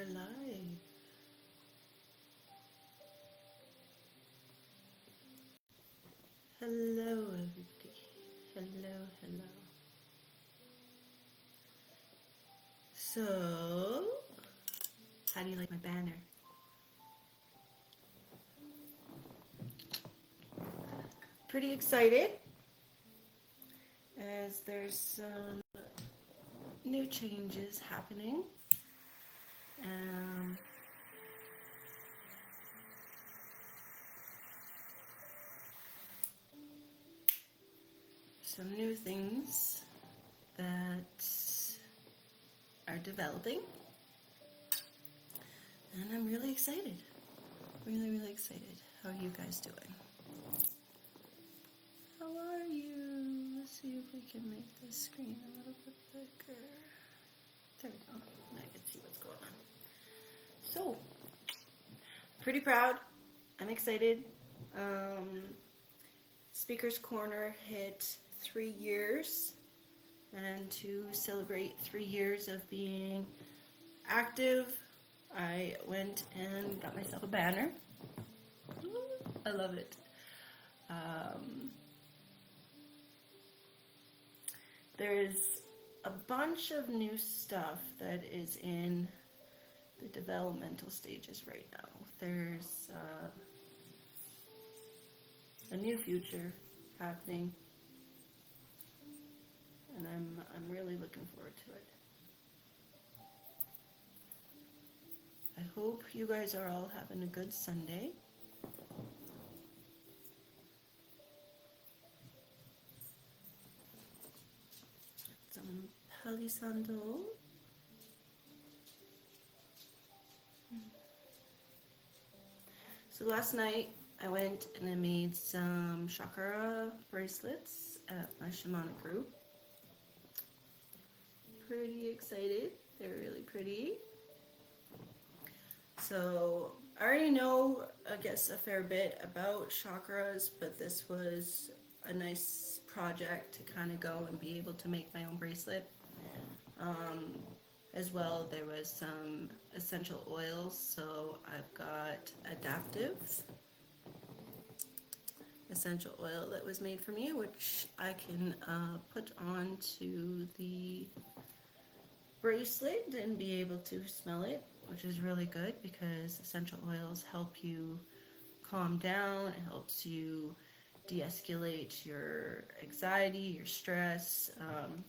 are live. Hello, everybody. Hello, hello. So, how do you like my banner? Pretty excited as there's some new changes happening. Some new things that are developing, and I'm really excited. Really excited. How are you guys doing? How are you? Let's see if we can make this screen a little bit bigger. There we go. Now I can see what's going on. So, pretty proud. I'm excited. Speaker's Corner hit 3 years, and to celebrate 3 years of being active, I went and got myself a banner. I love it. There's a bunch of new stuff that is in the developmental stages right now. There's a new future happening, and I'm really looking forward to it. I hope you guys are all having a good Sunday. Some palisandro. So last night I went and I made some chakra bracelets at my shamanic group. Pretty excited. They're really pretty. So I already know, I guess, a fair bit about chakras, but this was a nice project to kind of go and be able to make my own bracelet. As well, there was some essential oils, so I've got Adaptive essential oil that was made for me, which I can put onto the bracelet and be able to smell it, which is really good because essential oils help you calm down. It helps you de-escalate your anxiety, your stress,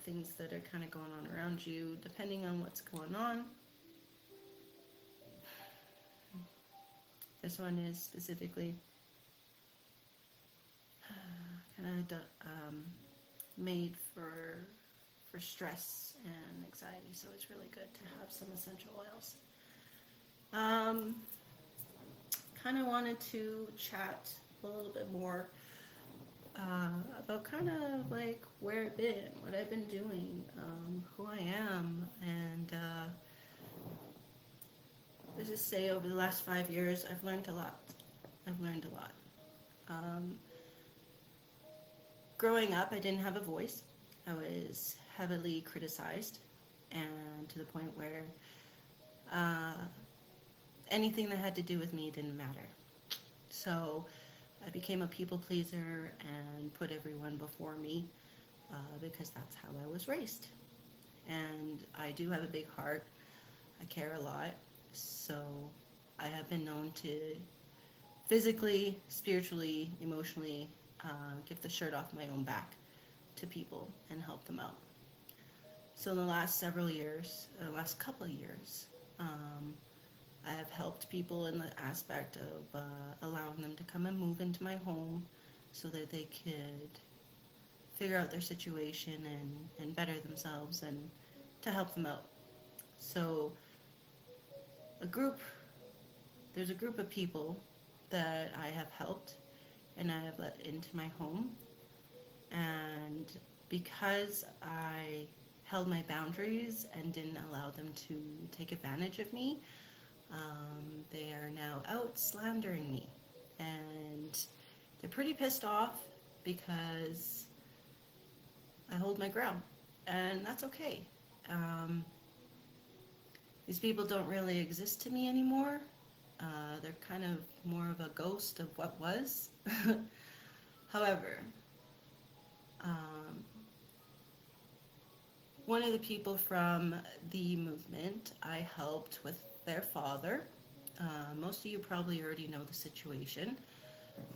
things that are kind of going on around you, depending on what's going on. This one is specifically kind of made for stress and anxiety, so it's really good to have some essential oils. Kind of wanted to chat a little bit more about kind of like where I've been, what I've been doing, who I am, and let's just say over the last 5 years I've learned a lot. Growing up, I didn't have a voice. I was heavily criticized, and to the point where anything that had to do with me didn't matter. So I became a people pleaser and put everyone before me because that's how I was raised. And I do have a big heart. I care a lot. So I have been known to physically, spiritually, emotionally give the shirt off my own back to people and help them out. So in the last several years, last couple of years, I have helped people in the aspect of allowing them to come and move into my home so that they could figure out their situation and better themselves and to help them out. So there's a group of people that I have helped and I have let into my home, and because I held my boundaries and didn't allow them to take advantage of me, they are now out slandering me, and they're pretty pissed off because I hold my ground, and that's okay. These people don't really exist to me anymore. They're kind of more of a ghost of what was. However, um, one of the people from the movement, I helped with their father. Most of you probably already know the situation,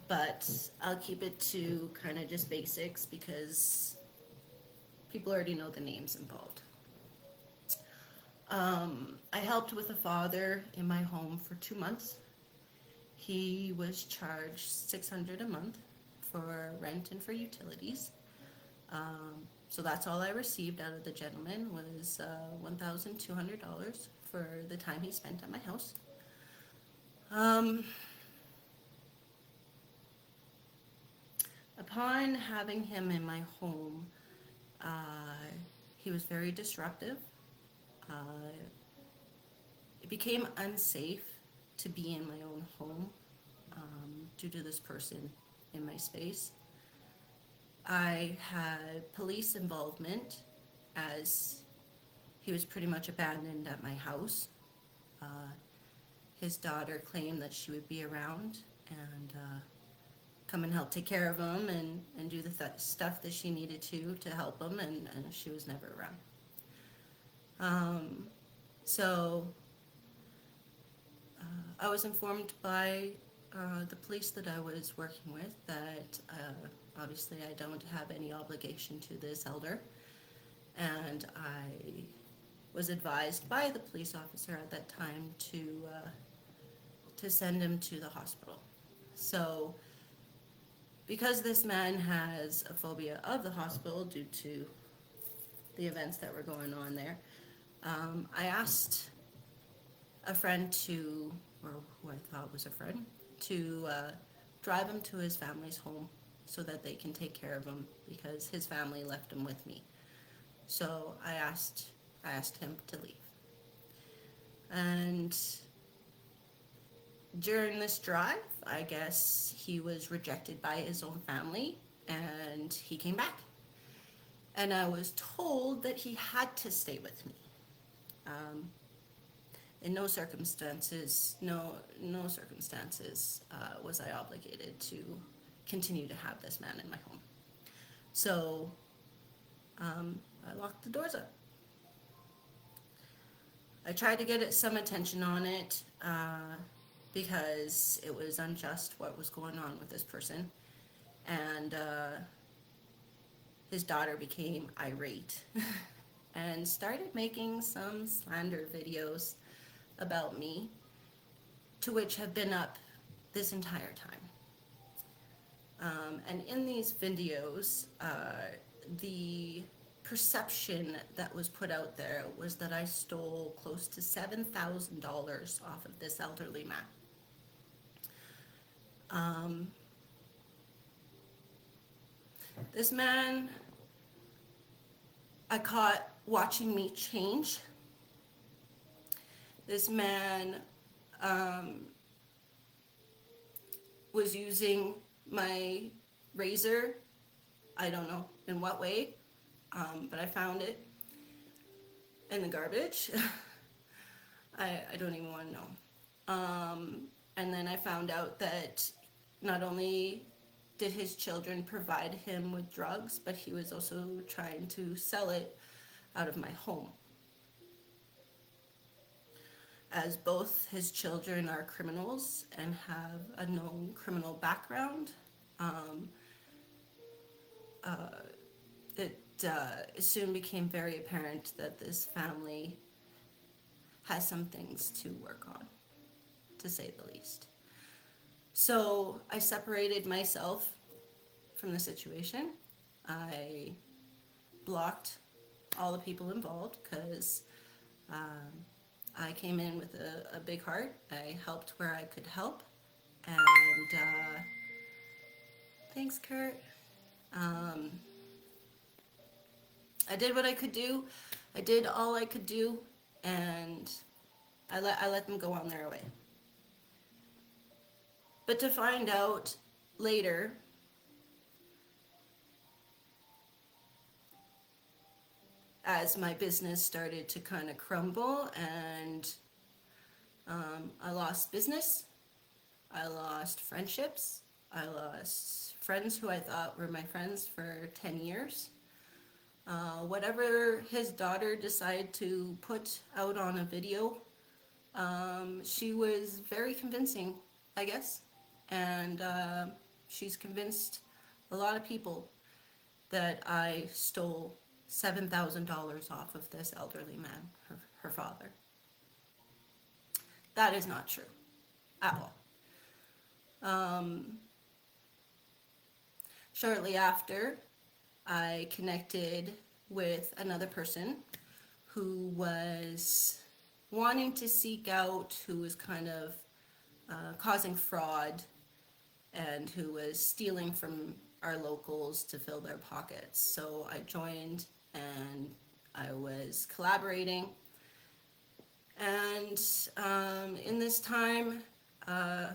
but I'll keep it to kind of just basics because people already know the names involved. I helped with a father in my home for 2 months. He was charged $600 a month for rent and for utilities. So that's all I received out of the gentleman was $1,200 for the time he spent at my house. Upon having him in my home, he was very disruptive. It became unsafe to be in my own home due to this person in my space. I had police involvement as he was pretty much abandoned at my house. His daughter claimed that she would be around and come and help take care of him and do the stuff that she needed to help him, and she was never around. So I was informed by the police that I was working with that obviously I don't have any obligation to this elder, and I was advised by the police officer at that time to send him to the hospital. So because this man has a phobia of the hospital due to the events that were going on there, I asked a friend to, or who I thought was a friend, to drive him to his family's home so that they can take care of him because his family left him with me. So I asked him to leave. And during this drive, I guess he was rejected by his own family and he came back. And I was told that he had to stay with me. In no circumstances was I obligated to continue to have this man in my home. So I locked the doors up. I tried to get some attention on it because it was unjust what was going on with this person. And his daughter became irate and started making some slander videos about me, to which have been up this entire time. And in these videos, the perception that was put out there was that I stole close to $7,000 off of this elderly man. This man I caught watching me change. This man was using my razor, I don't know in what way, but I found it in the garbage. I don't even want to know. And then I found out that not only did his children provide him with drugs, but he was also trying to sell it out of my home. As both his children are criminals and have a known criminal background, it soon became very apparent that this family has some things to work on, to say the least. So I separated myself from the situation. I blocked all the people involved because I came in with a big heart. I helped where I could help. And thanks, Kurt. I did what I could do. I did all I could do, and I let them go on their way. But to find out later as my business started to kind of crumble, and I lost business, I lost friendships, I lost friends who I thought were my friends for 10 years. Whatever his daughter decided to put out on a video, she was very convincing, I guess. And she's convinced a lot of people that I stole $7,000 off of this elderly man, her father. That is not true at all. Um, Shortly after, I connected with another person who was wanting to seek out, who was kind of causing fraud, and who was stealing from our locals to fill their pockets. So I joined and I was collaborating. And in this time, uh,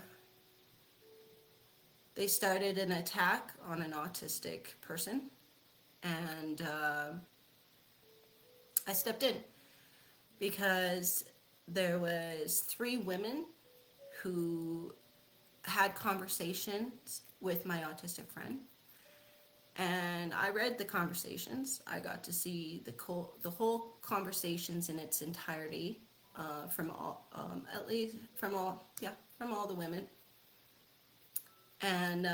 they started an attack on an autistic person. And I stepped in because there was 3 women who had conversations with my autistic friend, and I read the conversations. I got to see the whole conversations in its entirety, from all, at least from all the women. And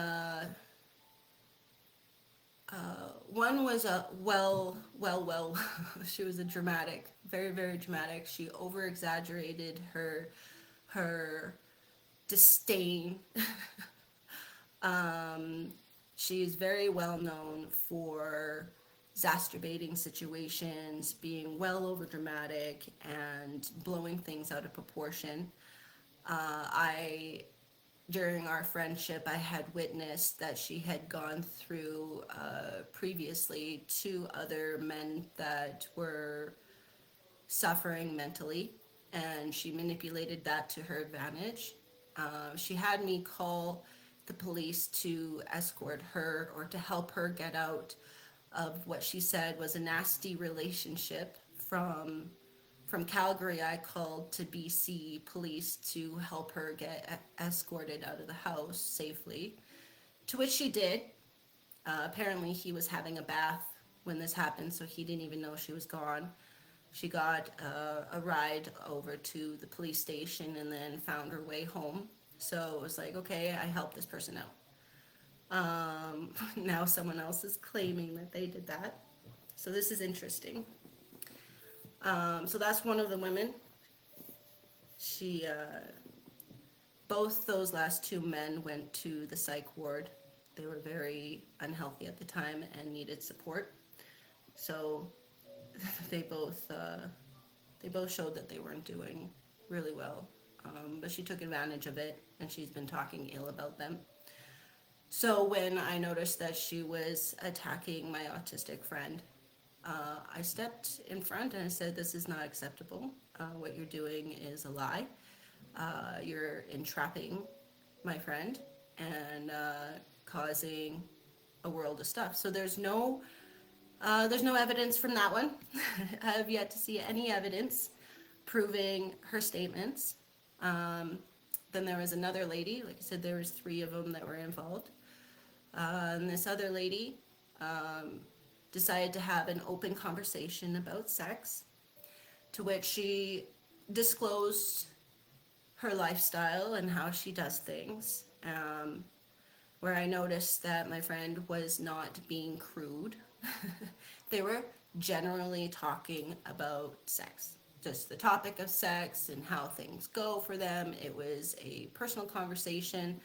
one was a she was a dramatic, very, very dramatic. She over exaggerated her disdain. She's very well known for exacerbating situations, being well over dramatic, and blowing things out of proportion. I During our friendship, I had witnessed that she had gone through previously 2 other men that were suffering mentally, and she manipulated that to her advantage. She had me call the police to escort her, or to help her get out of what she said was a nasty relationship. From Calgary, I called to BC police to help her get escorted out of the house safely, to which she did. Apparently, he was having a bath when this happened, so he didn't even know she was gone. She got a ride over to the police station and then found her way home. So it was like, okay, I helped this person out. Now someone else is claiming that they did that. So this is interesting. So that's one of the women. She, both those last 2 men went to the psych ward. They were very unhealthy at the time and needed support. So they both showed that they weren't doing really well. But she took advantage of it, and she's been talking ill about them. So when I noticed that she was attacking my autistic friend, I stepped in front and I said, this is not acceptable. What you're doing is a lie. You're entrapping my friend and causing a world of stuff. So there's no evidence from that one. I have yet to see any evidence proving her statements. Then there was another lady. Like I said, there was 3 of them that were involved. And this other lady decided to have an open conversation about sex, to which she disclosed her lifestyle and how she does things, where I noticed that my friend was not being crude. They were generally talking about sex, just the topic of sex and how things go for them. It was a personal conversation,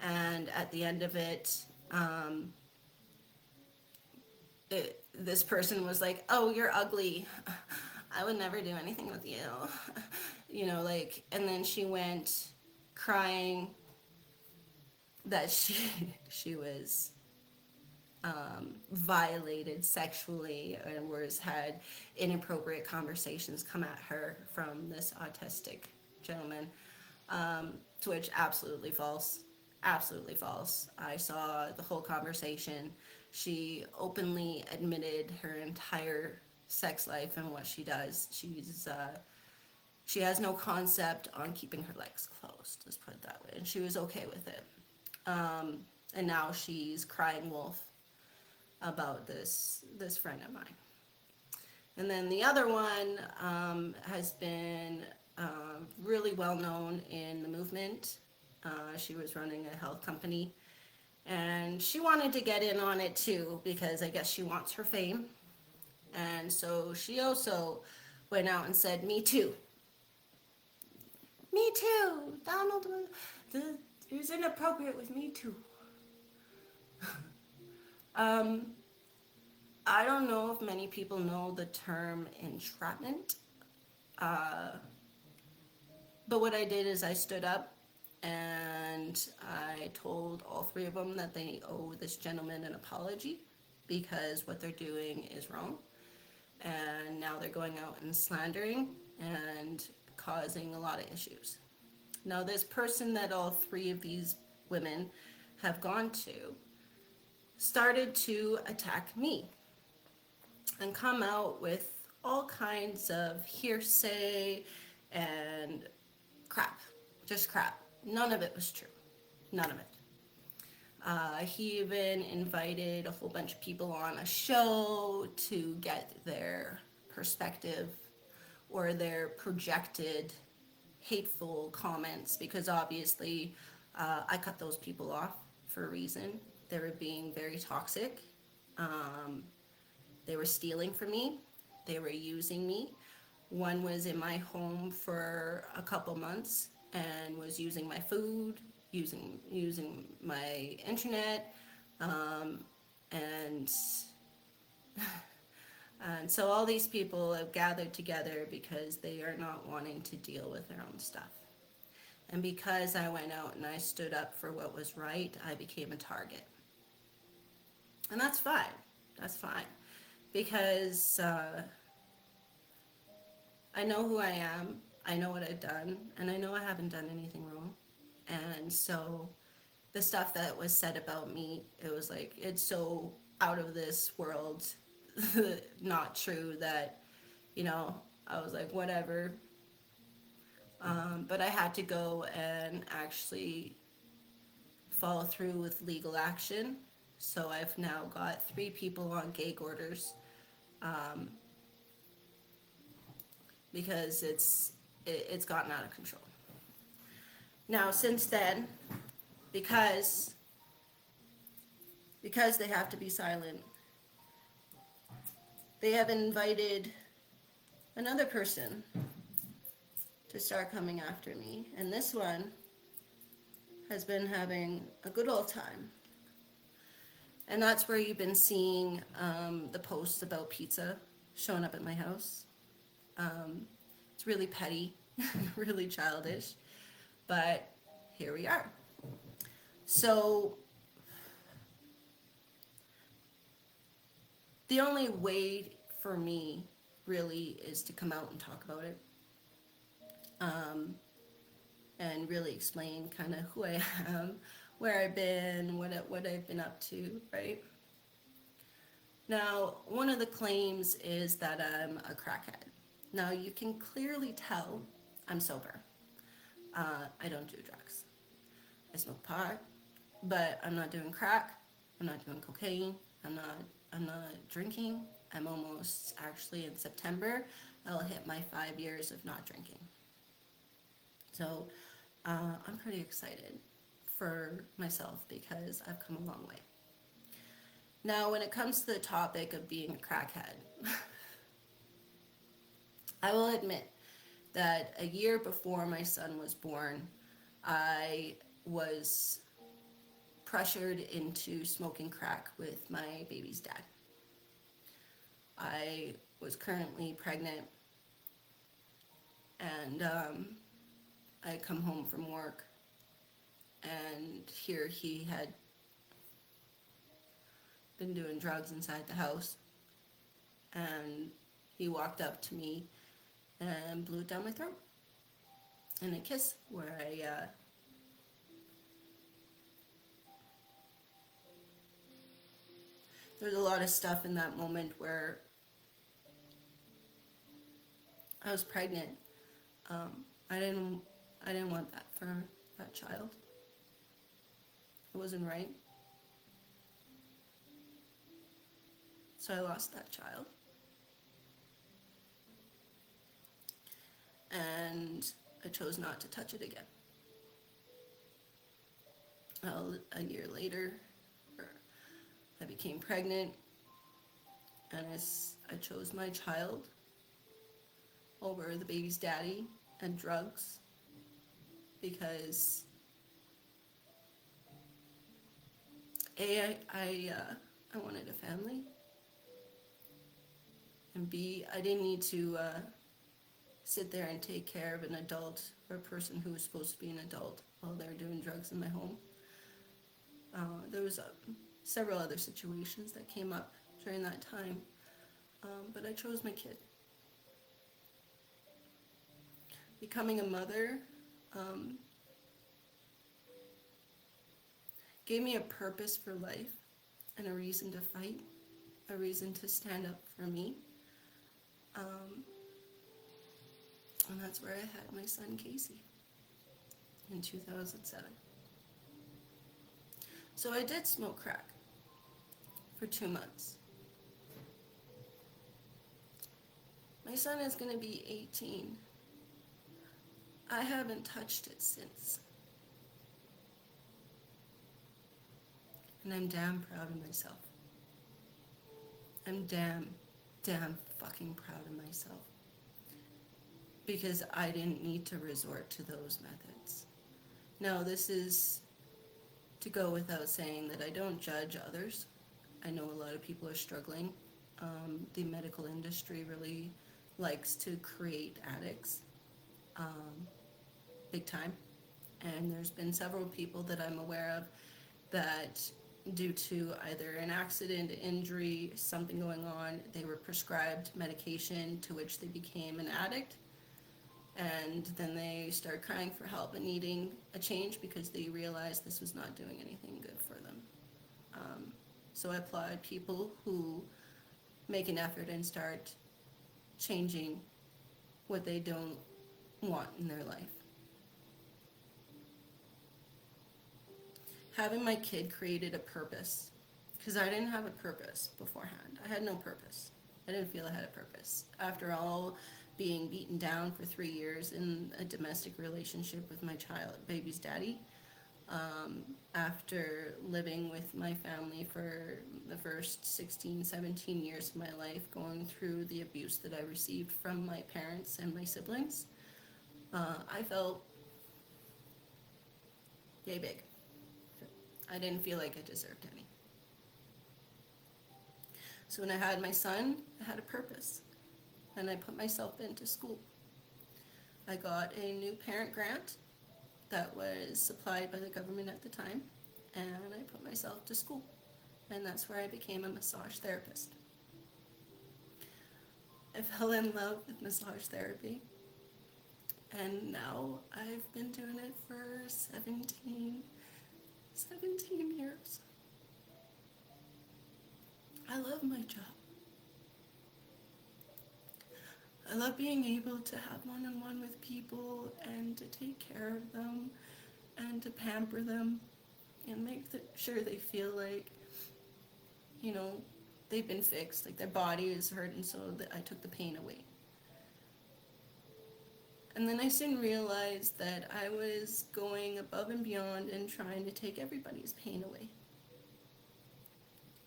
and at the end of it, this person was like, oh, you're ugly. I would never do anything with you. And then she went crying that she was violated sexually, and had inappropriate conversations come at her from this autistic gentleman, to which absolutely false. Absolutely false. I saw the whole conversation. She openly admitted her entire sex life and what she does. She has no concept on keeping her legs closed, let's put it that way, and she was okay with it. And now she's crying wolf about this friend of mine. And then the other one has been really well known in the movement. She was running a health company, and she wanted to get in on it too because I guess she wants her fame. And so she also went out and said, "Me too. Me too. Donald is inappropriate with me too." um, I don't know if many people know the term entrapment. But what I did is I stood up and I told all three of them that they owe this gentleman an apology because what they're doing is wrong. And now they're going out and slandering and causing a lot of issues. Now, this person that all three of these women have gone to started to attack me and come out with all kinds of hearsay and crap, just crap. None of it was true. None of it. He even invited a whole bunch of people on a show to get their perspective or their projected hateful comments because obviously I cut those people off for a reason. They were being very toxic. They were stealing from me. They were using me. One was in my home for a couple months and was using my food, using my internet, and and so all these people have gathered together because they are not wanting to deal with their own stuff. And because I went out and I stood up for what was right, I became a target. And that's fine. That's fine. Because I know who I am, I know what I've done, and I know I haven't done anything wrong. And so the stuff that was said about me, it was like, it's so out of this world, not true that, I was like, whatever. But I had to go and actually follow through with legal action. So I've now got 3 people on gag orders because it's gotten out of control. Now, since then, because they have to be silent, they have invited another person to start coming after me, and this one has been having a good old time. And that's where you've been seeing the posts about pizza showing up at my house. It's really petty, really childish, but here we are. So the only way for me really is to come out and talk about it, and really explain kind of who I am, where I've been, what I've been up to, right? Now, one of the claims is that I'm a crackhead. Now, you can clearly tell I'm sober. I don't do drugs. I smoke pot, but I'm not doing crack. I'm not doing cocaine. I'm not drinking. I'm almost, actually in September, I'll hit my 5 years of not drinking. So I'm pretty excited for myself because I've come a long way. Now, when it comes to the topic of being a crackhead, I will admit that a year before my son was born, I was pressured into smoking crack with my baby's dad. I was currently pregnant, and I come home from work, and here he had been doing drugs inside the house, and he walked up to me and blew it down my throat in a kiss where there's a lot of stuff in that moment where I was pregnant. Um, I didn't I didn't want that for that child. It wasn't right. So I lost that child. And I chose not to touch it again. A year later, I became pregnant, and I chose my child over the baby's daddy and drugs because I wanted a family, and B, I didn't need to sit there and take care of an adult or a person who was supposed to be an adult while they were doing drugs in my home. There was several other situations that came up during that time, but I chose my kid. Becoming a mother um, gave me a purpose for life and a reason to fight, a reason to stand up for me. Um, and that's where I had my son Casey in 2007. So I did smoke crack for 2 months. My son is going to be 18. I haven't touched it since. And I'm damn proud of myself. I'm damn fucking proud of myself. Because I didn't need to resort to those methods. Now, this is to go without saying that I don't judge others. I know a lot of people are struggling. The medical industry really likes to create addicts, big time. And there's been several people that I'm aware of that due to either an accident, injury, something going on, they were prescribed medication to which they became an addict. And then they started crying for help and needing a change because they realized this was not doing anything good for them. So I applaud people who make an effort and start changing what they don't want in their life. Having my kid created a purpose because I didn't have a purpose beforehand. I had no purpose. I didn't feel I had a purpose. After all, being beaten down for 3 years in a domestic relationship with my baby's daddy, after living with my family for the first 16, 17 years of my life, going through the abuse that I received from my parents and my siblings, I felt yay big. I didn't feel like I deserved any. So when I had my son, I had a purpose, and I put myself into school. I got a new parent grant that was supplied by the government at the time, and I put myself to school, and that's where I became a massage therapist. I fell in love with massage therapy, and now I've been doing it for 17 years. I love my job. I love being able to have one-on-one with people and to take care of them and to pamper them and make sure they feel like, they've been fixed, like their body is hurt, and so that I took the pain away. And then I soon realized that I was going above and beyond and trying to take everybody's pain away.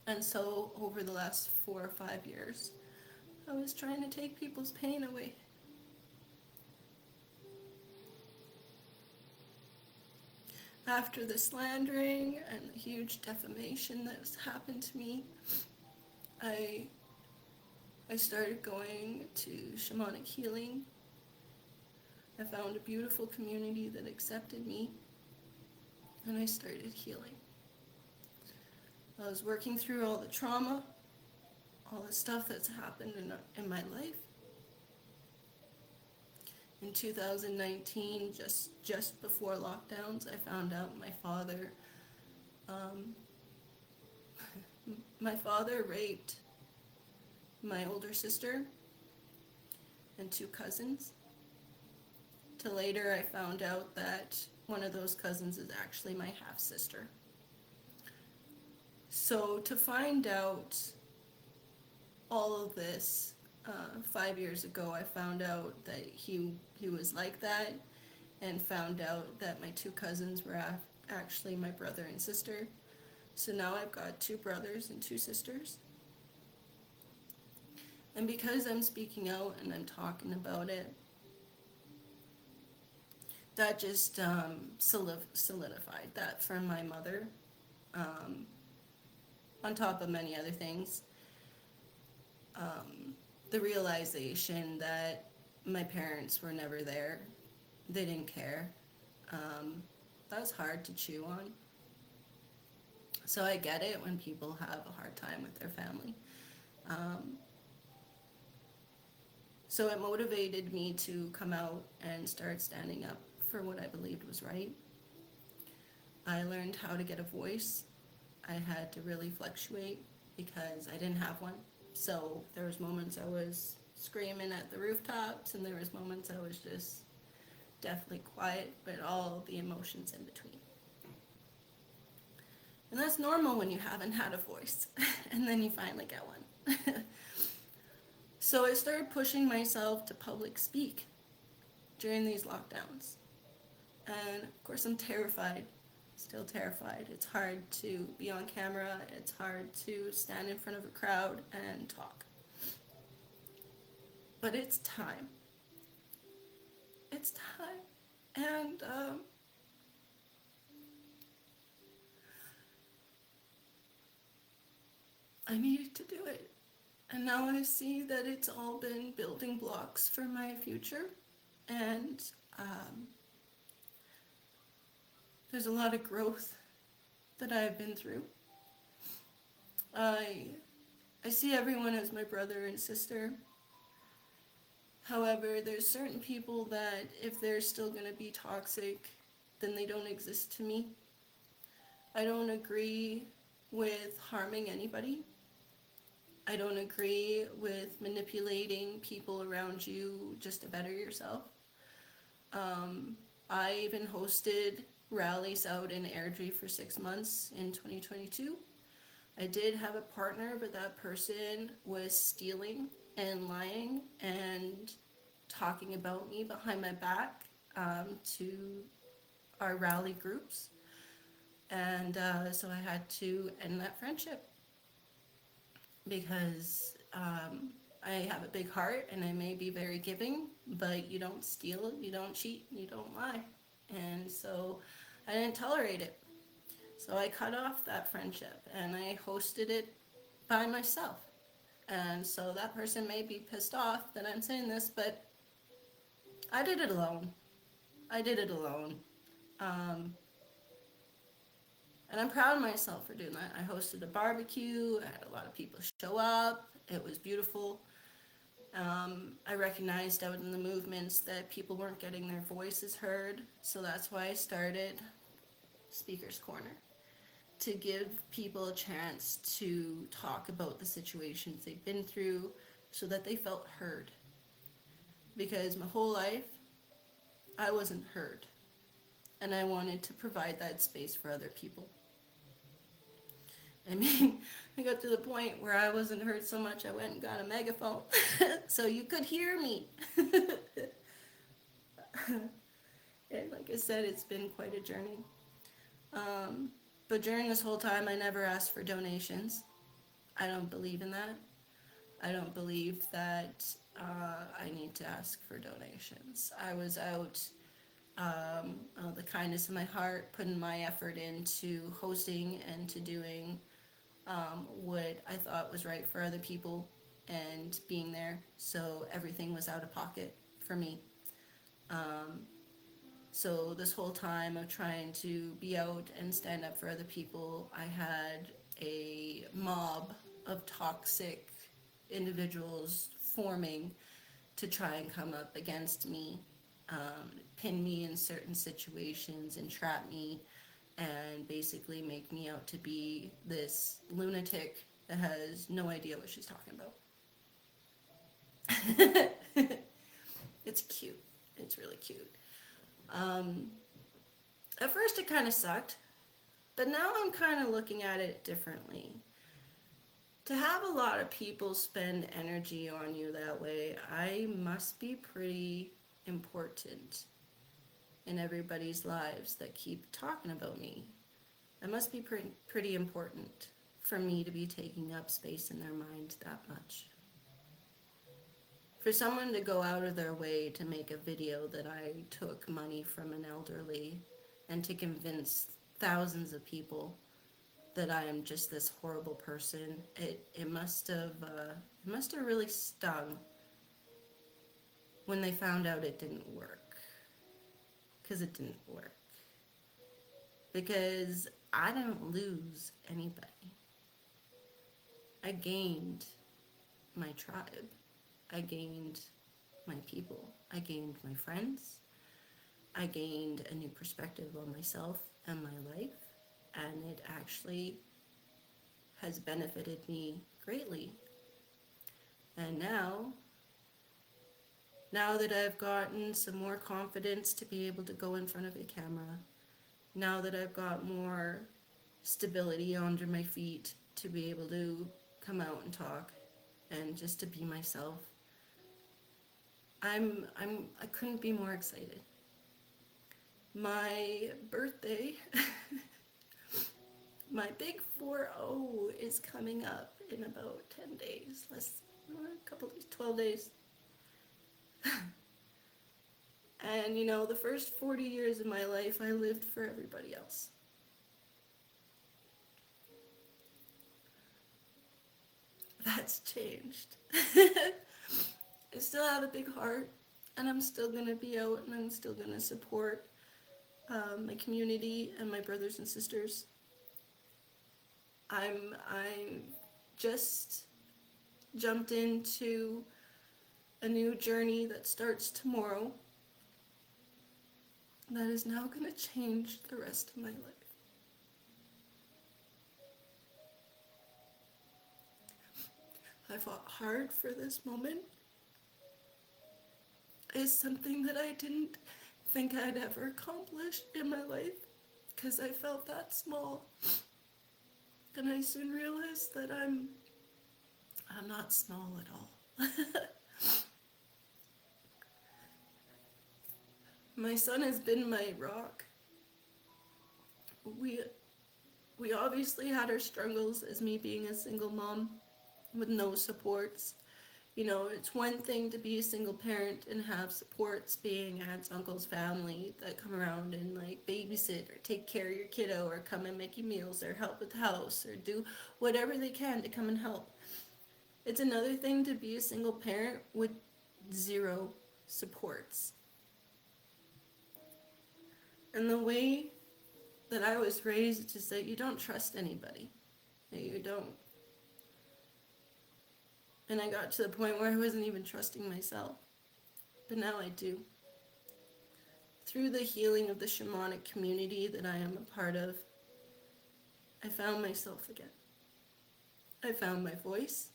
And so over the last 4 or 5 years, I was trying to take people's pain away. After the slandering and the huge defamation that has happened to me, I started going to shamanic healing. I found a beautiful community that accepted me, and I started healing. I was working through all the trauma, all the stuff that's happened in my life. In 2019, just before lockdowns, I found out my father raped my older sister, and 2 cousins. Till later I found out that one of those cousins is actually my half-sister. So to find out all of this, 5 years ago I found out that he was like that, and found out that my 2 cousins were actually my brother and sister. So now I've got 2 brothers and 2 sisters. And because I'm speaking out and I'm talking about it, that just solidified that for my mother, on top of many other things. The realization that my parents were never there, they didn't care. That was hard to chew on. So I get it when people have a hard time with their family. So it motivated me to come out and start standing up for what I believed was right. I learned how to get a voice. I had to really fluctuate because I didn't have one. So there was moments I was screaming at the rooftops, and there was moments I was just definitely quiet, but all the emotions in between. And that's normal when you haven't had a voice, and then you finally get one. So I started pushing myself to public speak during these lockdowns. And of course I'm terrified, still terrified. It's hard to be on camera, it's hard to stand in front of a crowd and talk. But it's time. It's time. And I needed to do it. And now I see that it's all been building blocks for my future. And there's a lot of growth that I've been through. I see everyone as my brother and sister. However, there's certain people that if they're still going to be toxic, then they don't exist to me. I don't agree with harming anybody. I don't agree with manipulating people around you just to better yourself. I even hosted rallies out in Airdrie for 6 months in 2022. I did have a partner, but that person was stealing and lying and talking about me behind my back to our rally groups. And so I had to end that friendship because I have a big heart and I may be very giving, but you don't steal, you don't cheat, you don't lie. And so I didn't tolerate it. So I cut off that friendship and I hosted it by myself. And so that person may be pissed off that I'm saying this, but I did it alone. I did it alone. And I'm proud of myself for doing that. I hosted a barbecue. I had a lot of people show up. It was beautiful. I recognized out in the movements that people weren't getting their voices heard. So that's why I started Speaker's Corner, to give people a chance to talk about the situations they've been through so that they felt heard. Because my whole life, I wasn't heard. And I wanted to provide that space for other people. I mean, I got to the point where I wasn't heard so much I went and got a megaphone so you could hear me. And like I said, it's been quite a journey. But during this whole time, I never asked for donations. I don't believe in that. I don't believe that I need to ask for donations. I was out the kindness of my heart, putting my effort into hosting and to doing what I thought was right for other people and being there. So everything was out of pocket for me. So this whole time of trying to be out and stand up for other people, I had a mob of toxic individuals forming to try and come up against me, pin me in certain situations, entrap me, and basically make me out to be this lunatic that has no idea what she's talking about. It's cute. It's really cute. At first it kind of sucked, but now I'm kind of looking at it differently. To have a lot of people spend energy on you that way, I must be pretty important in everybody's lives that keep talking about me. I must be pretty important for me to be taking up space in their mind that much. For someone to go out of their way to make a video that I took money from an elderly and to convince thousands of people that I am just this horrible person, it must have really stung when they found out it didn't work. Because it didn't work. Because I didn't lose anybody. I gained my tribe. I gained my people. I gained my friends. I gained a new perspective on myself and my life. And it actually has benefited me greatly. And now that I've gotten some more confidence to be able to go in front of a camera, now that I've got more stability under my feet to be able to come out and talk and just to be myself, I couldn't be more excited. My birthday, my big 4-0 is coming up in about 10 days, a couple days, 12 days. And you know, the first 40 years of my life, I lived for everybody else. That's changed. I still have a big heart, and I'm still gonna be out, and I'm still gonna support my community and my brothers and sisters. I just jumped into a new journey that starts tomorrow that is now going to change the rest of my life. I fought hard for this moment. It's something that I didn't think I'd ever accomplish in my life because I felt that small. And I soon realized that I'm not small at all. My son has been my rock. We obviously had our struggles as me being a single mom with no supports. You know, it's one thing to be a single parent and have supports being aunts, uncles, family that come around and like babysit or take care of your kiddo or come and make you meals or help with the house or do whatever they can to come and help. It's another thing to be a single parent with zero supports. And the way that I was raised is that you don't trust anybody. You don't. And I got to the point where I wasn't even trusting myself. But now I do. Through the healing of the shamanic community that I am a part of, I found myself again. I found my voice.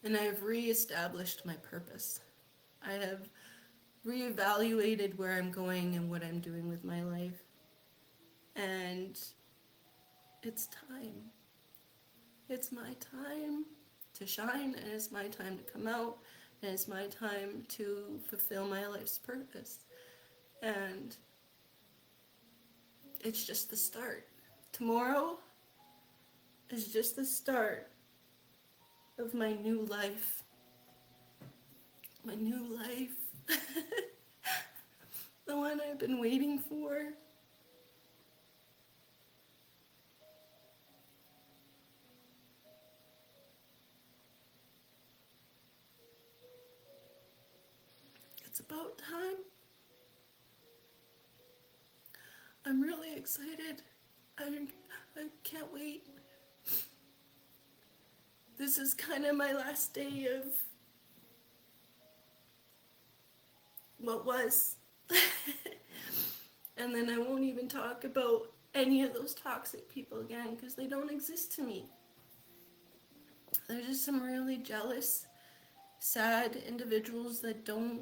And I have reestablished my purpose. I have reevaluated where I'm going and what I'm doing with my life. And it's time. It's my time to shine, and it's my time to come out, and it's my time to fulfill my life's purpose. And it's just the start. Tomorrow is just the start of my new life. My new life. The one I've been waiting for. It's about time. I'm really excited. I can't wait. This is kind of my last day of what was. And then I won't even talk about any of those toxic people again because they don't exist to me. They're just some really jealous, sad individuals that don't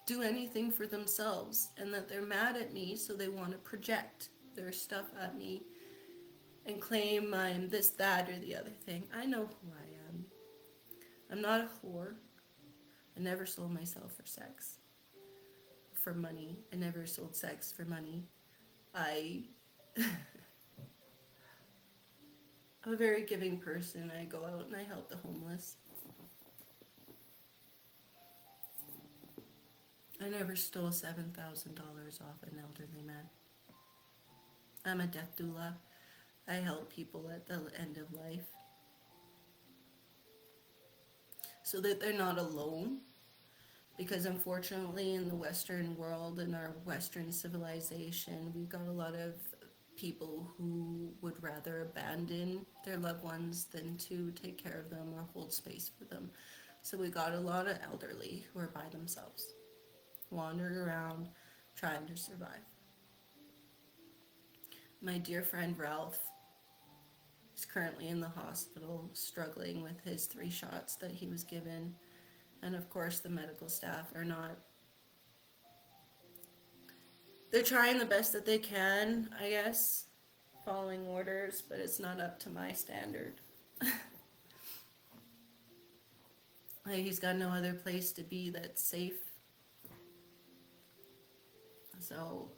do anything for themselves, and that they're mad at me, so they want to project their stuff at me and claim I'm this, that, or the other thing. I know who I am. I'm not a whore. I never sold myself for sex, for money. I never sold sex for money. I'm a very giving person. I go out and I help the homeless. I never stole $7,000 off an elderly man. I'm a death doula. I help people at the end of life so that they're not alone. Because unfortunately, in the Western world, in our Western civilization, we've got a lot of people who would rather abandon their loved ones than to take care of them or hold space for them. So we got a lot of elderly who are by themselves, wandering around, trying to survive. My dear friend Ralph is currently in the hospital, struggling with his 3 shots that he was given. And of course, the medical staff are not. They're trying the best that they can, I guess, following orders, but it's not up to my standard. Like, he's got no other place to be that's safe. So,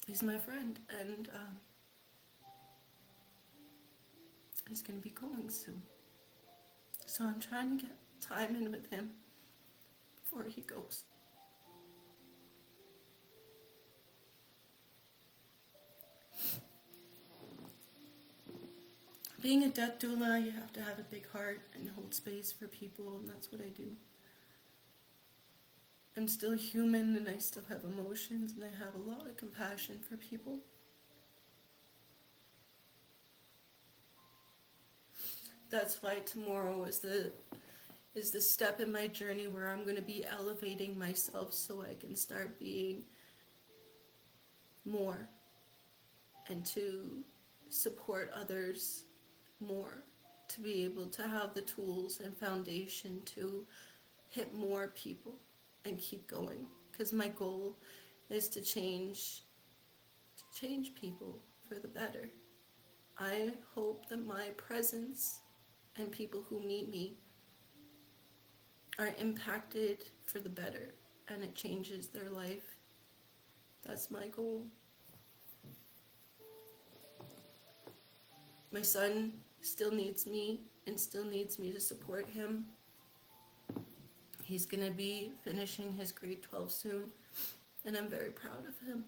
he's my friend, and he's going to be going soon. So I'm trying to get time in with him before he goes. Being a death doula, you have to have a big heart and hold space for people, and that's what I do. I'm still human, and I still have emotions, and I have a lot of compassion for people. That's why tomorrow is the step in my journey where I'm going to be elevating myself so I can start being more and to support others more, to be able to have the tools and foundation to hit more people and keep going, because my goal is to change people for the better. I hope that my presence and people who meet me are impacted for the better, and it changes their life. That's my goal. My son still needs me and still needs me to support him. He's going to be finishing his grade 12 soon, and I'm very proud of him.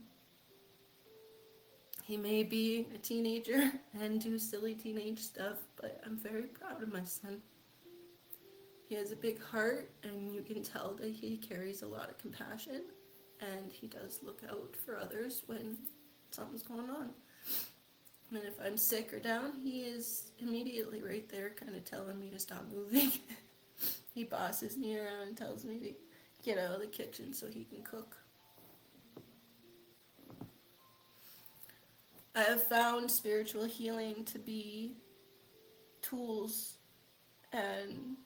He may be a teenager and do silly teenage stuff, but I'm very proud of my son. He has a big heart, and you can tell that he carries a lot of compassion, and he does look out for others when something's going on. And if I'm sick or down, he is immediately right there kind of telling me to stop moving. He bosses me around and tells me to get out of the kitchen so he can cook. I have found spiritual healing to be tools and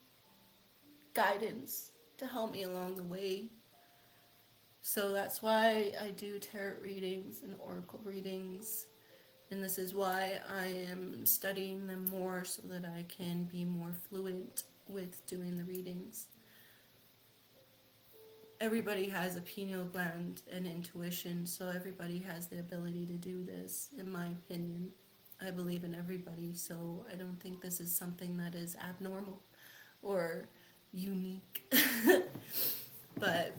guidance to help me along the way. So that's why I do tarot readings and oracle readings. And this is why I am studying them more so that I can be more fluent with doing the readings. Everybody has a pineal gland and intuition, so everybody has the ability to do this, in my opinion. I believe in everybody, so I don't think this is something that is abnormal or unique. But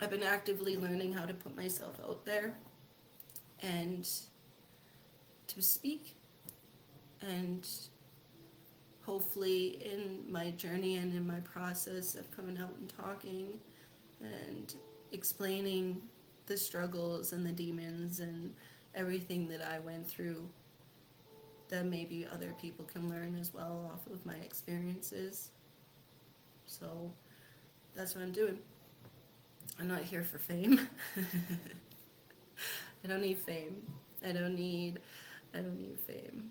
I've been actively learning how to put myself out there and to speak, and hopefully in my journey and in my process of coming out and talking and explaining the struggles and the demons and everything that I went through, that maybe other people can learn as well off of my experiences. So that's what I'm doing. I'm not here for fame. I don't need fame. I don't need I don't need fame.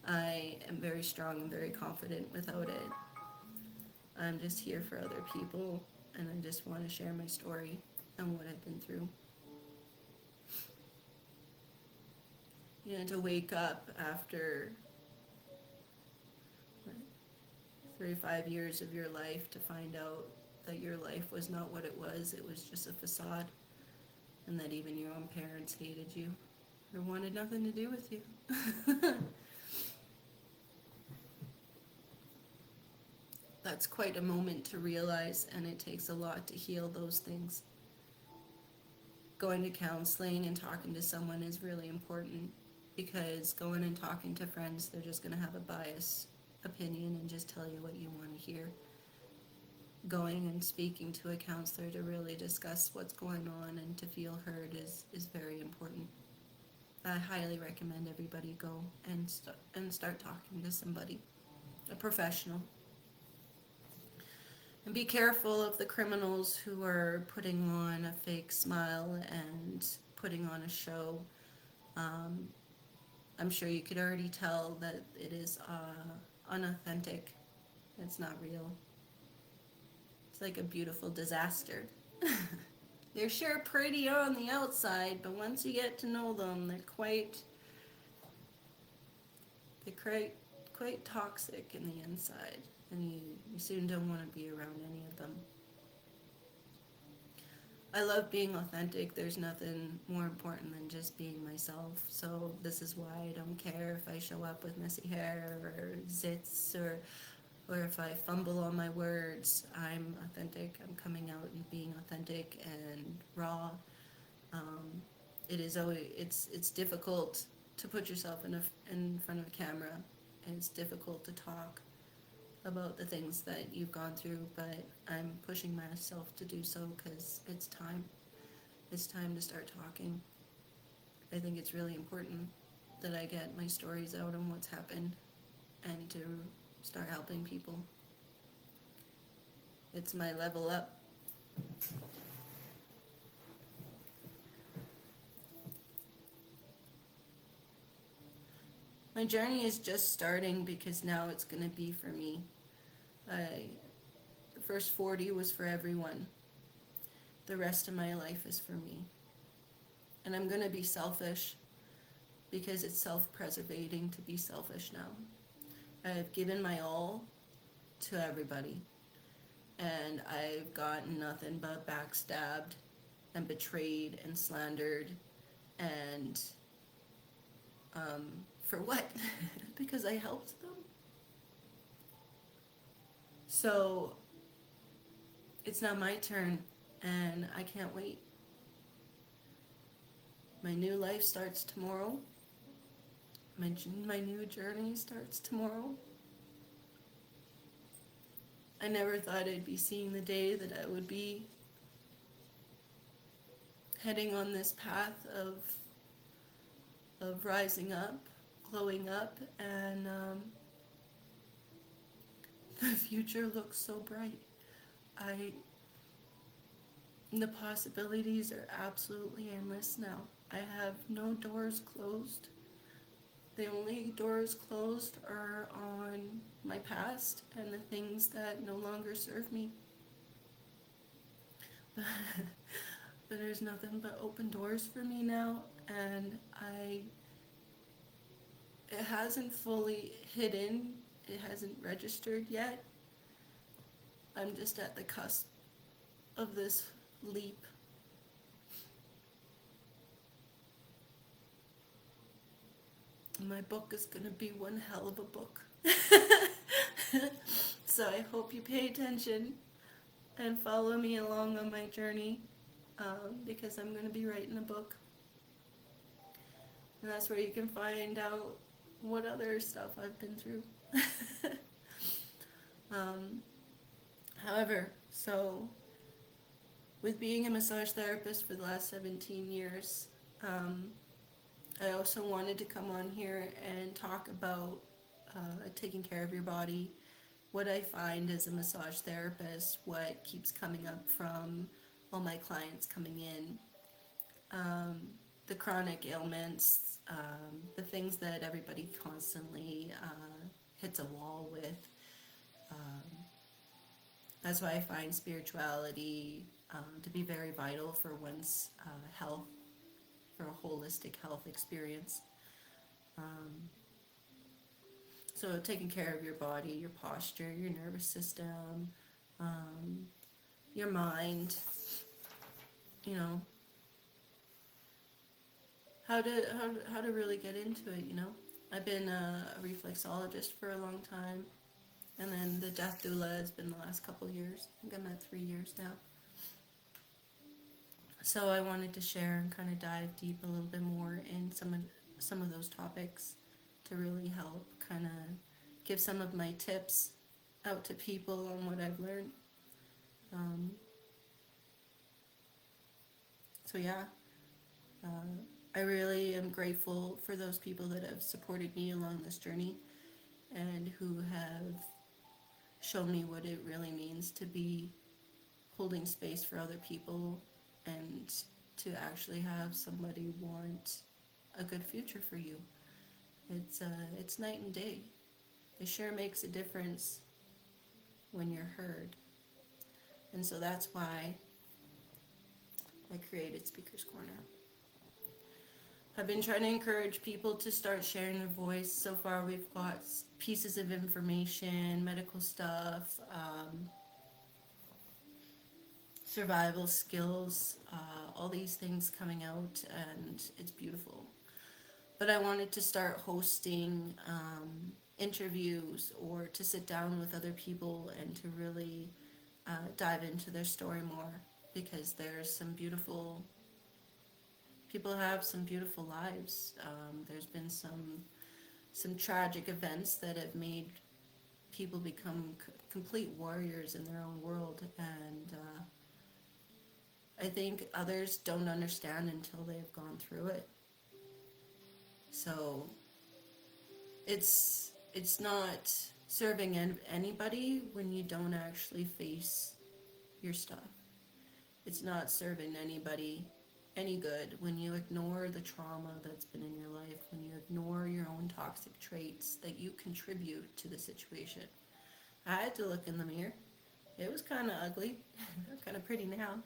I am very strong and very confident without it. I'm just here for other people, and I just want to share my story and what I've been through. You know, to wake up after 35 years of your life to find out that your life was not what it was just a facade, and that even your own parents hated you or wanted nothing to do with you. That's quite a moment to realize, and it takes a lot to heal those things. Going to counseling and talking to someone is really important, because going and talking to friends, they're just going to have a biased opinion and just tell you what you want to hear. Going and speaking to a counselor to really discuss what's going on and to feel heard is very important. I highly recommend everybody go and start talking to somebody, a professional. And be careful of the criminals who are putting on a fake smile and putting on a show. I'm sure you could already tell that it is unauthentic. It's not real. It's like a beautiful disaster. They're sure pretty on the outside, but once you get to know them, they're quite toxic in the inside, and you soon don't want to be around any of them. I love being authentic. There's nothing more important than just being myself. So this is why I don't care if I show up with messy hair or zits or if I fumble on my words. I'm authentic. I'm coming out and being authentic and raw. It is always it's difficult to put yourself in front of a camera, and it's difficult to talk about the things that you've gone through, but I'm pushing myself to do so because it's time. It's time to start talking. I think it's really important that I get my stories out on what's happened and to start helping people. It's my level up. My journey is just starting, because now it's going to be for me. The first 40 was for everyone. The rest of my life is for me. And I'm going to be selfish, because it's self-preservating to be selfish now. I've given my all to everybody, and I've gotten nothing but backstabbed and betrayed and slandered, and for what? Because I helped them. So it's now my turn, and I can't wait. My new life starts tomorrow. My new journey starts tomorrow. I never thought I'd be seeing the day that I would be heading on this path of rising up, glowing up, and the future looks so bright. The possibilities are absolutely endless now. I have no doors closed. The only doors closed are on my past and the things that no longer serve me. But there's nothing but open doors for me now, and it hasn't fully hidden, it hasn't registered yet. I'm just at the cusp of this leap. My book is going to be one hell of a book. So I hope you pay attention and follow me along on my journey, because I'm going to be writing a book. And that's where you can find out what other stuff I've been through. However, so with being a massage therapist for the last 17 years, I also wanted to come on here and talk about taking care of your body, what I find as a massage therapist, what keeps coming up from all my clients coming in. the chronic ailments, the things that everybody constantly hits a wall with. Um, that's why I find spirituality to be very vital for one's health, for a holistic health experience. Um, so taking care of your body, your posture, your nervous system, um, your mind, you know, how to really get into it, you know. I've been a reflexologist for a long time, and then the death doula has been the last couple of years. I think I'm at 3 years now. So I wanted to share and kind of dive deep a little bit more in some of those topics to really help kind of give some of my tips out to people on what I've learned. Um, so yeah, I really am grateful for those people that have supported me along this journey and who have shown me what it really means to be holding space for other people and to actually have somebody want a good future for you. It's night and day. It sure makes a difference when you're heard. And so that's why I created Speaker's Corner. I've been trying to encourage people to start sharing their voice. So far we've got pieces of information, medical stuff, survival skills, all these things coming out, and it's beautiful. But I wanted to start hosting interviews or to sit down with other people and to really dive into their story more, because there's some beautiful people have some beautiful lives. There's been some tragic events that have made people become complete warriors in their own world, and I think others don't understand until they've gone through it. So it's not serving anybody when you don't actually face your stuff. It's not serving anybody any good when you ignore the trauma that's been in your life, when you ignore your own toxic traits that you contribute to the situation. I had to look in the mirror. It was kind of ugly. Kind of pretty now.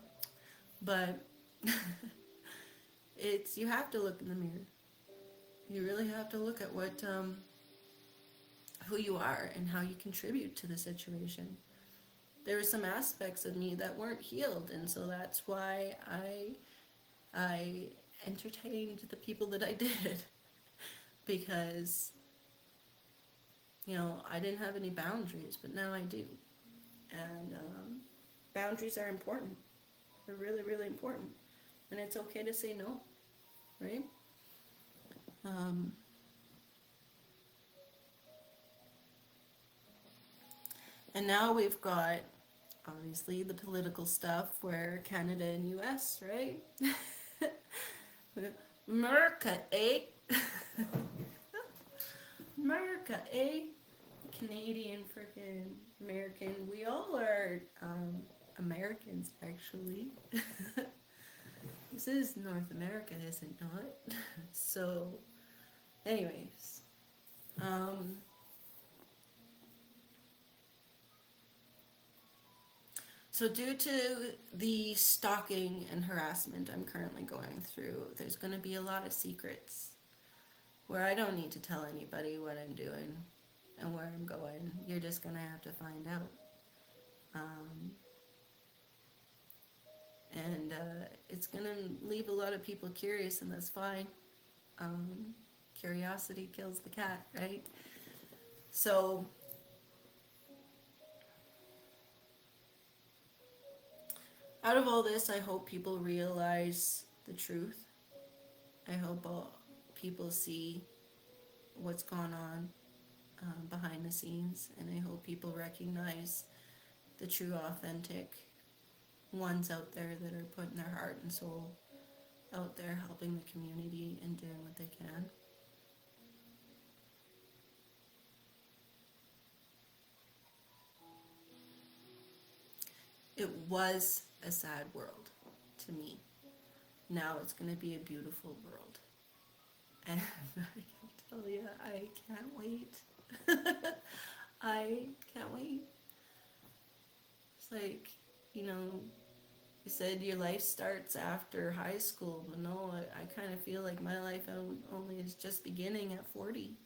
But you have to look in the mirror. You really have to look at who you are and how you contribute to the situation. There were some aspects of me that weren't healed, and so that's why I entertained the people that I did, because I didn't have any boundaries, but now I do, and boundaries are important. They're really, really important, and it's okay to say no, right? And now we've got, obviously, the political stuff where Canada and US, right? America, eh? America, eh? Canadian, freaking American. We all are Americans, actually. This is North America, is it not? So, anyways. So due to the stalking and harassment I'm currently going through, there's going to be a lot of secrets where I don't need to tell anybody what I'm doing and where I'm going. You're just going to have to find out. And it's going to leave a lot of people curious, and that's fine. Curiosity kills the cat, right? So out of all this, I hope people realize the truth. I hope people see what's gone on behind the scenes, and I hope people recognize the true, authentic ones out there that are putting their heart and soul out there, helping the community and doing what they can. It was a sad world to me. Now it's going to be a beautiful world. And I can tell you, I can't wait. I can't wait. It's like, you know, you said your life starts after high school, but no, I kind of feel like my life only is just beginning at 40.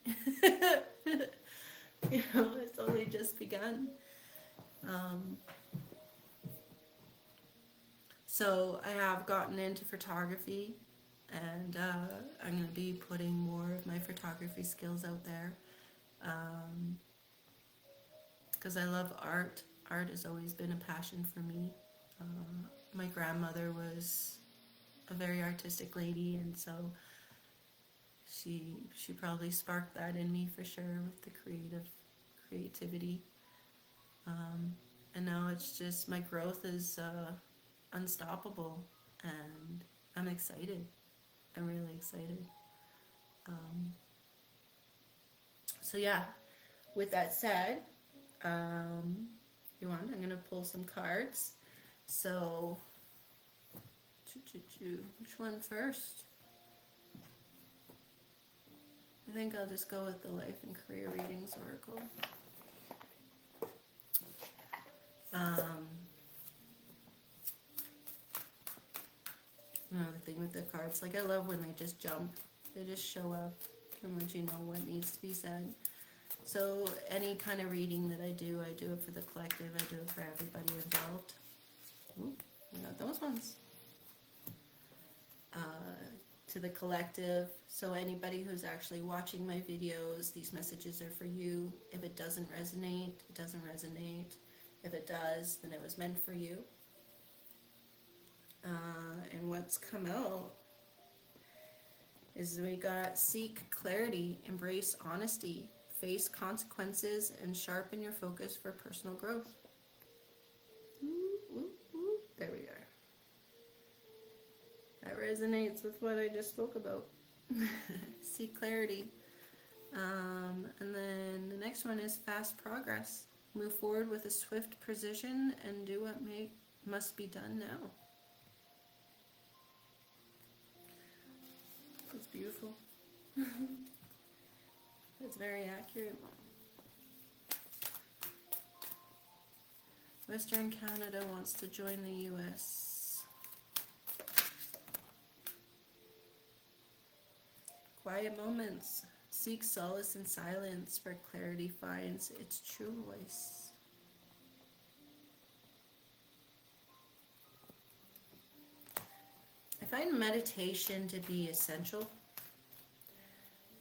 You know, it's only just begun. Um, so I have gotten into photography, and I'm going to be putting more of my photography skills out there, because I love art. Art has always been a passion for me. My grandmother was a very artistic lady, and so she probably sparked that in me for sure with the creativity. And now it's just my growth is unstoppable, and I'm excited. I'm really excited. Um, so yeah, with that said, you want? I'm gonna pull some cards. So, which one first? I think I'll just go with the Life and Career Readings Oracle. Another thing with the cards, like I love when they just jump. They just show up and let you know what needs to be said. So any kind of reading that I do it for the collective. I do it for everybody involved. Ooh, I got those ones. To the collective. So anybody who's actually watching my videos, these messages are for you. If it doesn't resonate, it doesn't resonate. If it does, then it was meant for you. And what's come out is we got seek clarity, embrace honesty, face consequences, and sharpen your focus for personal growth. Ooh, ooh, ooh. There we are. That resonates with what I just spoke about. Seek clarity. And then the next one is fast progress. Move forward with a swift precision and do what must be done now. It's beautiful. It's very accurate. Western Canada wants to join the U.S. Quiet moments. Seek solace in silence where clarity finds its true voice. I find meditation to be essential.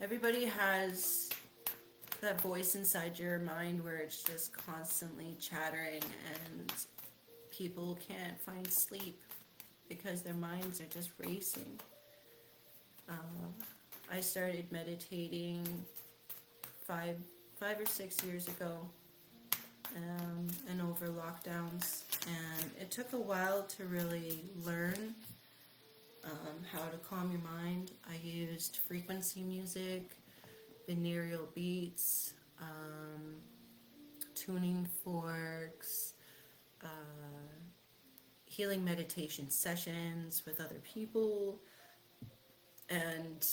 Everybody has that voice inside your mind where it's just constantly chattering, and people can't find sleep because their minds are just racing. I started meditating five or 6 years ago, and over lockdowns, and it took a while to really learn how to calm your mind. I used frequency music, binaural beats, tuning forks, healing meditation sessions with other people, and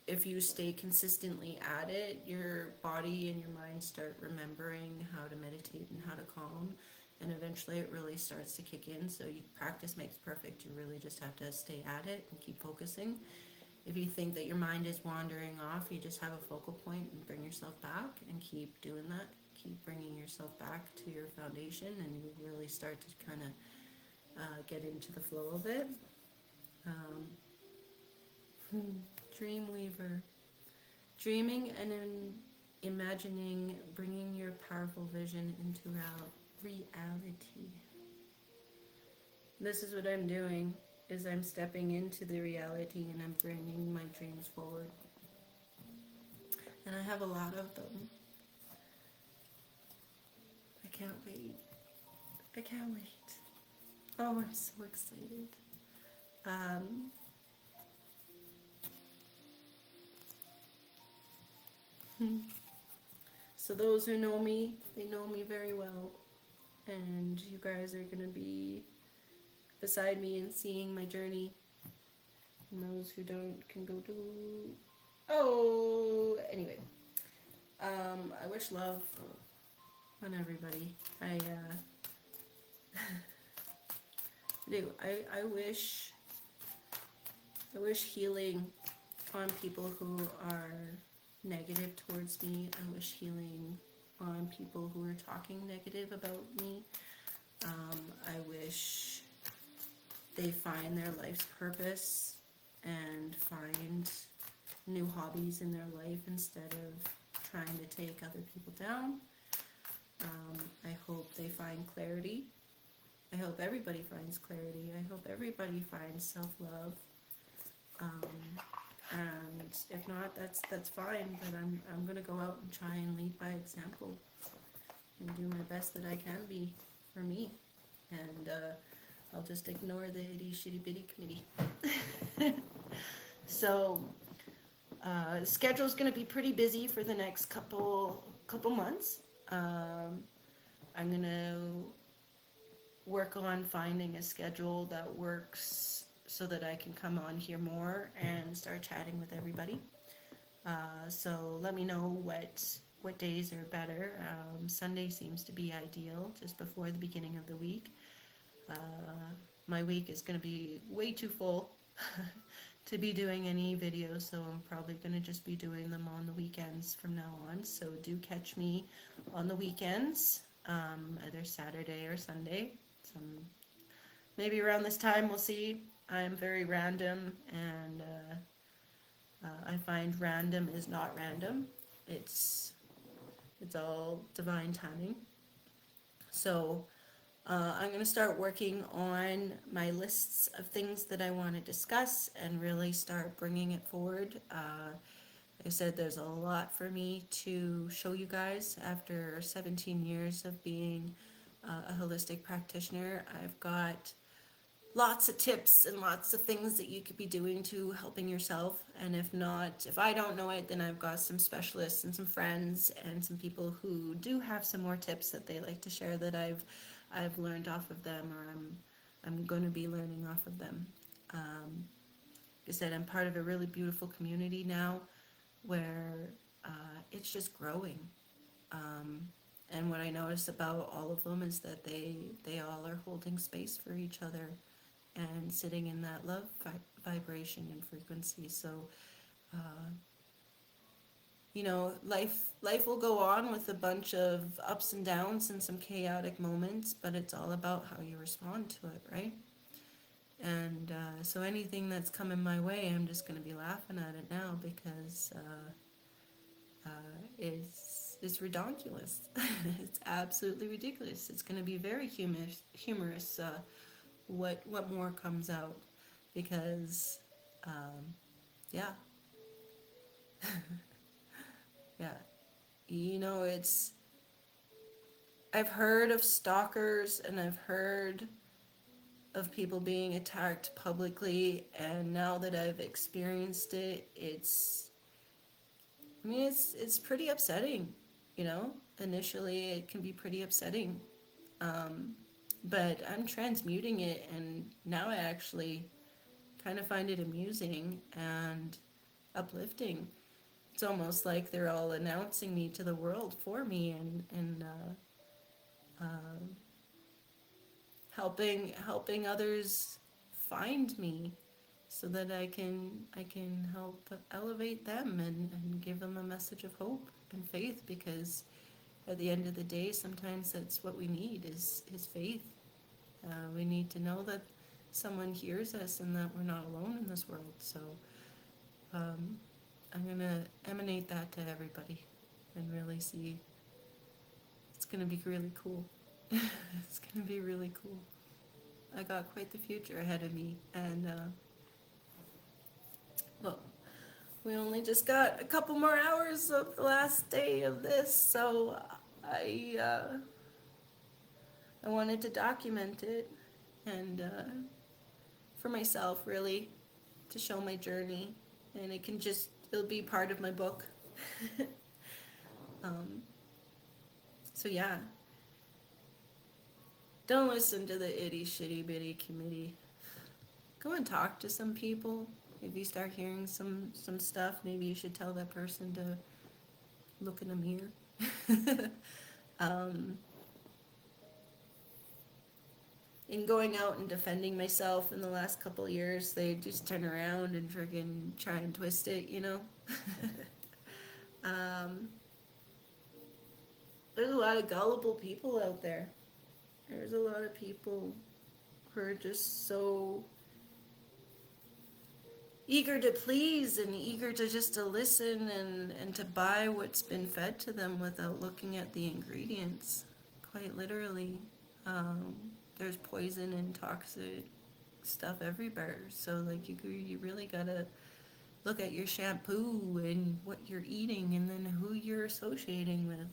if you stay consistently at it, your body and your mind start remembering how to meditate and how to calm, and eventually it really starts to kick in. So practice makes perfect. You really just have to stay at it and keep focusing. If you think that your mind is wandering off, you just have a focal point and bring yourself back and keep doing that. Keep bringing yourself back to your foundation, and you really start to kind of get into the flow of it. Dreamweaver. Dreaming and imagining, bringing your powerful vision into reality. This is what I'm doing, is I'm stepping into the reality and I'm bringing my dreams forward. And I have a lot of them. I can't wait. I can't wait. Oh, I'm so excited. So those who know me, they know me very well. And you guys are going to be beside me and seeing my journey. And those who don't can go to... Oh, anyway. I wish love on everybody. I do. I wish healing on people who are negative towards me. I wish healing on people who are talking negative about me. I wish they find their life's purpose and find new hobbies in their life instead of trying to take other people down. I hope they find clarity. I hope everybody finds clarity. I hope everybody finds self-love. And if not, that's fine. But I'm gonna go out and try and lead by example and do my best that I can be for me. And I'll just ignore the itty shitty bitty committee. So the schedule's gonna be pretty busy for the next couple months. I'm gonna work on finding a schedule that works so that I can come on here more and start chatting with everybody. So let me know what days are better. Sunday seems to be ideal, just before the beginning of the week. My week is going to be way too full to be doing any videos, so I'm probably going to just be doing them on the weekends from now on. So do catch me on the weekends, either Saturday or Sunday. Maybe around this time, we'll see. I'm very random, and I find random is not random. It's all divine timing. So I'm going to start working on my lists of things that I want to discuss and really start bringing it forward. Like I said, there's a lot for me to show you guys after 17 years of being a holistic practitioner. I've got lots of tips and lots of things that you could be doing to helping yourself. And if I don't know it, then I've got some specialists and some friends and some people who do have some more tips that they like to share that I've learned off of them, or I'm going to be learning off of them. Like I said, I'm part of a really beautiful community now where it's just growing. And what I notice about all of them is that they all are holding space for each other and sitting in that love vibration and frequency. So, life will go on with a bunch of ups and downs and some chaotic moments, but it's all about how you respond to it, right? And so anything that's coming my way, I'm just going to be laughing at it now because it's ridiculous. It's absolutely ridiculous. It's going to be very humorous what more comes out, because yeah. Yeah, I've heard of stalkers, and I've heard of people being attacked publicly, and now that I've experienced it, it's pretty upsetting. Initially it can be pretty upsetting, but I'm transmuting it, and now I actually kind of find it amusing and uplifting. It's almost like they're all announcing me to the world for me, and helping others find me, so that I can help elevate them and give them a message of hope and faith, because at the end of the day, sometimes that's what we need is faith. We need to know that someone hears us and that we're not alone in this world. So I'm going to emanate that to everybody and really see. It's going to be really cool. It's going to be really cool. I got quite the future ahead of me, and well, we only just got a couple more hours of the last day of this, so I wanted to document it, and for myself, really, to show my journey, and it'll be part of my book. So yeah, don't listen to the itty shitty bitty committee. Go and talk to some people. if you start hearing some stuff, maybe you should tell that person to look in a mirror. um, in going out and defending myself in the last couple of years, they just turn around and friggin' try and twist it, you know? um, there's a lot of gullible people out there. There's a lot of people who are just so eager to please and eager to just to listen and to buy what's been fed to them without looking at the ingredients. Quite literally. Um, there's poison and toxic stuff everywhere. So like you really gotta look at your shampoo and what you're eating and then who you're associating with.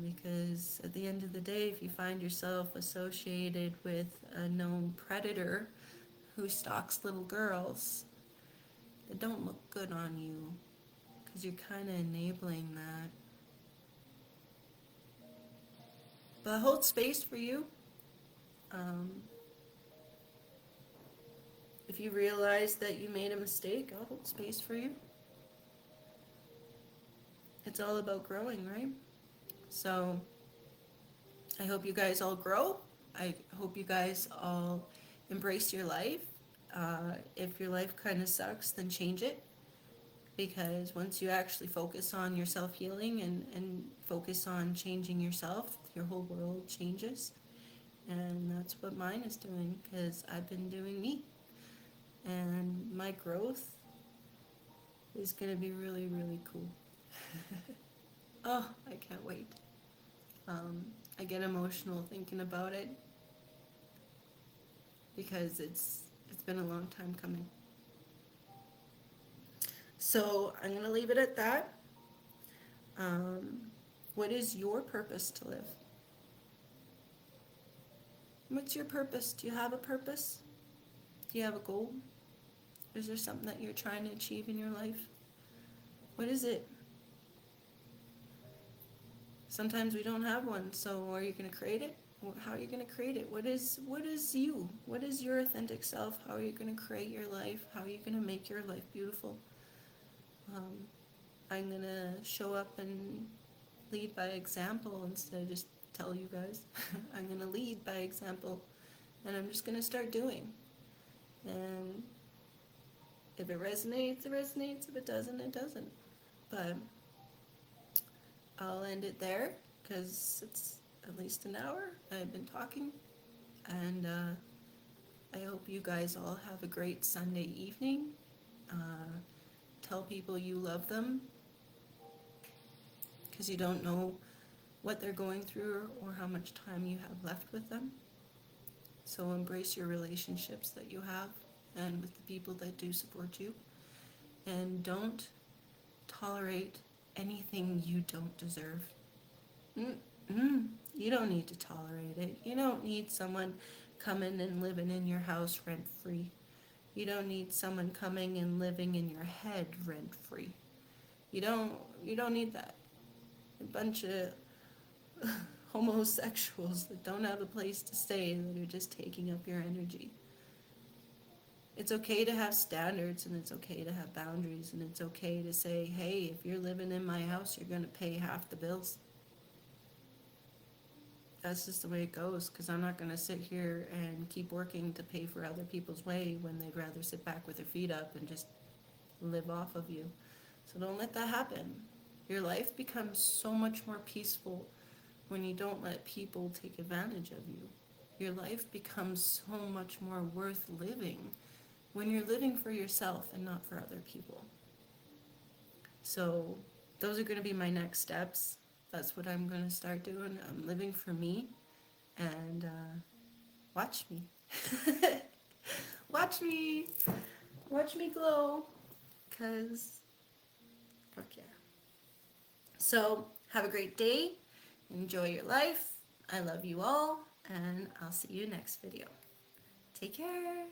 Because at the end of the day, if you find yourself associated with a known predator who stalks little girls, it don't look good on you because you're kind of enabling that. But hold space for you. If you realize that you made a mistake, I'll hold space for you. It's all about growing, right? So I hope you guys all grow. I hope you guys all embrace your life. If your life kind of sucks, then change it. Because once you actually focus on your self-healing and focus on changing yourself, your whole world changes. And that's what mine is doing, because I've been doing me. And my growth is going to be really, really cool. Oh, I can't wait. I get emotional thinking about it because it's been a long time coming. So I'm going to leave it at that. What is your purpose to live? What's your purpose? Do you have a purpose? Do you have a goal? Is there something that you're trying to achieve in your life? What is it? Sometimes we don't have one, so are you going to create it? How are you going to create it? What is you? What is your authentic self? How are you going to create your life? How are you going to make your life beautiful? I'm going to show up and lead by example instead of just tell you guys. I'm going to lead by example, and I'm just going to start doing. And if it resonates, it resonates. If it doesn't, it doesn't. But I'll end it there because it's at least an hour I've been talking. And I hope you guys all have a great Sunday evening. Tell people you love them because you don't know what they're going through or how much time you have left with them. So embrace your relationships that you have and with the people that do support you. And don't tolerate anything you don't deserve. You don't need to tolerate it. You don't need someone coming and living in your house rent-free. You don't need someone coming and living in your head rent-free. You don't need that. A bunch of homosexuals that don't have a place to stay, that are just taking up your energy. It's okay to have standards, and it's okay to have boundaries, and it's okay to say, hey, if you're living in my house, you're going to pay half the bills. That's just the way it goes, because I'm not going to sit here and keep working to pay for other people's way when they'd rather sit back with their feet up and just live off of you. So don't let that happen. Your life becomes so much more peaceful when you don't let people take advantage of you. Your life becomes so much more worth living when you're living for yourself and not for other people. So those are going to be my next steps. That's what I'm going to start doing. I'm living for me, and watch me. Watch me glow, because fuck yeah. So have a great day. Enjoy your life. I love you all, and I'll see you next video. Take care.